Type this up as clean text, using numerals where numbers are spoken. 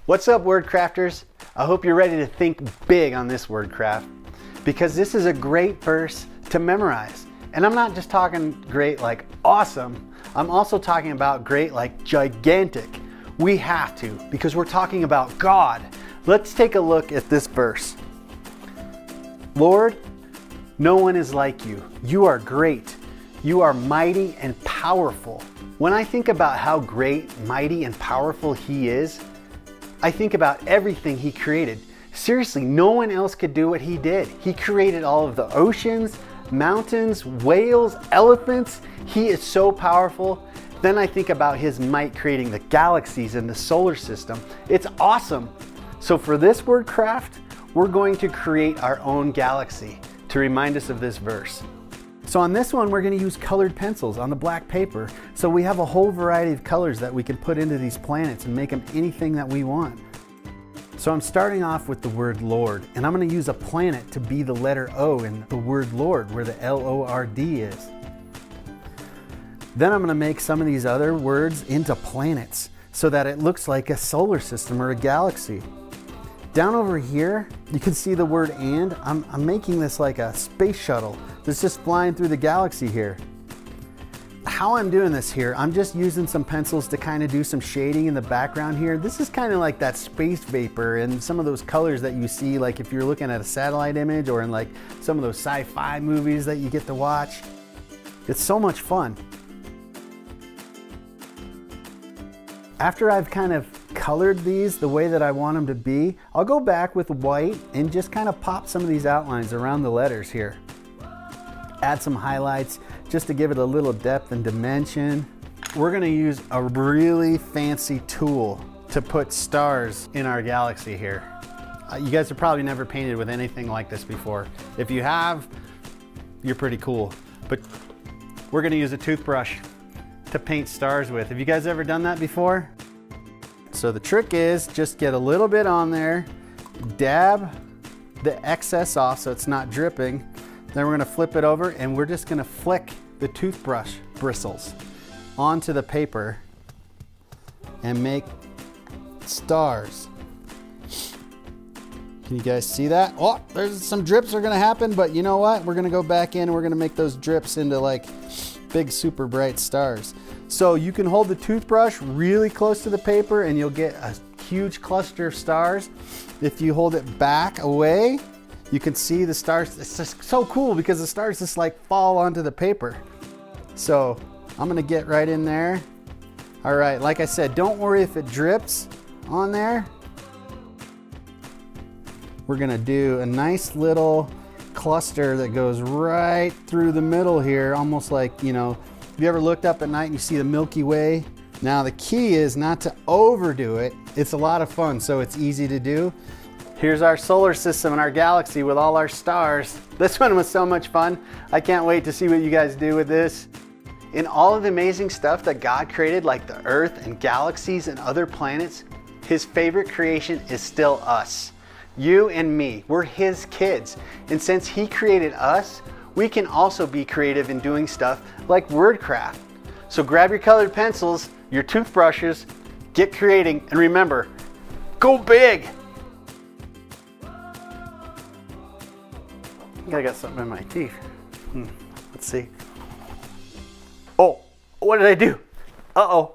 What's up, Wordcrafters? I hope you're ready to think big on this Wordcraft, because this is a great verse to memorize. And I'm not just talking great like awesome, I'm also talking about great like gigantic. We have to, because we're talking about God. Let's take a look at this verse. Lord, no one is like you. You are great. You are mighty and powerful. When I think about how great, mighty, and powerful He is, I think about everything He created. Seriously, no one else could do what He did. He created all of the oceans, mountains, whales, elephants. He is so powerful. Then I think about His might creating the galaxies and the solar system. It's awesome. So for this Wordcraft, we're going to create our own galaxy to remind us of this verse. So on this one, we're going to use colored pencils on the black paper. So we have a whole variety of colors that we can put into these planets and make them anything that we want. So I'm starting off with the word Lord, and I'm going to use a planet to be the letter O in the word Lord, where the L-O-R-D is. Then I'm going to make some of these other words into planets so that it looks like a solar system or a galaxy. Down over here, you can see the word and. I'm making this like a space shuttle that's just flying through the galaxy here. How I'm doing this here, I'm just using some pencils to kind of do some shading in the background here. This is kind of like that space vapor and some of those colors that you see like if you're looking at a satellite image or in like some of those sci-fi movies that you get to watch. It's so much fun. After I've kind of colored these the way that I want them to be, I'll go back with white and just kind of pop some of these outlines around the letters here. Add some highlights just to give it a little depth and dimension. We're gonna use a really fancy tool to put stars in our galaxy here. You guys have probably never painted with anything like this before. If you have, you're pretty cool. But we're gonna use a toothbrush to paint stars with. Have you guys ever done that before? So the trick is just get a little bit on there, dab the excess off so it's not dripping. Then we're gonna flip it over and we're just gonna flick the toothbrush bristles onto the paper and make stars. Can you guys see that? Oh, there's some drips are gonna happen, but you know what? We're gonna go back in and we're gonna make those drips into like big super bright stars. So you can hold the toothbrush really close to the paper and you'll get a huge cluster of stars. If you hold it back away, you can see the stars. It's just so cool because the stars just like fall onto the paper. So I'm gonna get right in there. All right, like I said, don't worry if it drips on there. We're gonna do a nice little cluster that goes right through the middle here, almost like, you know, have you ever looked up at night and you see the Milky Way? Now the key is not to overdo it. It's a lot of fun, so it's easy to do. Here's our solar system and our galaxy with all our stars. This one was so much fun. I can't wait to see what you guys do with this. In all of the amazing stuff that God created, like the Earth and galaxies and other planets, His favorite creation is still us. You and me, we're His kids. And since He created us, we can also be creative in doing stuff like Wordcraft. So grab your colored pencils, your toothbrushes, get creating, and remember, go big! I think I got something in my teeth. Let's see. Oh, what did I do? Uh-oh.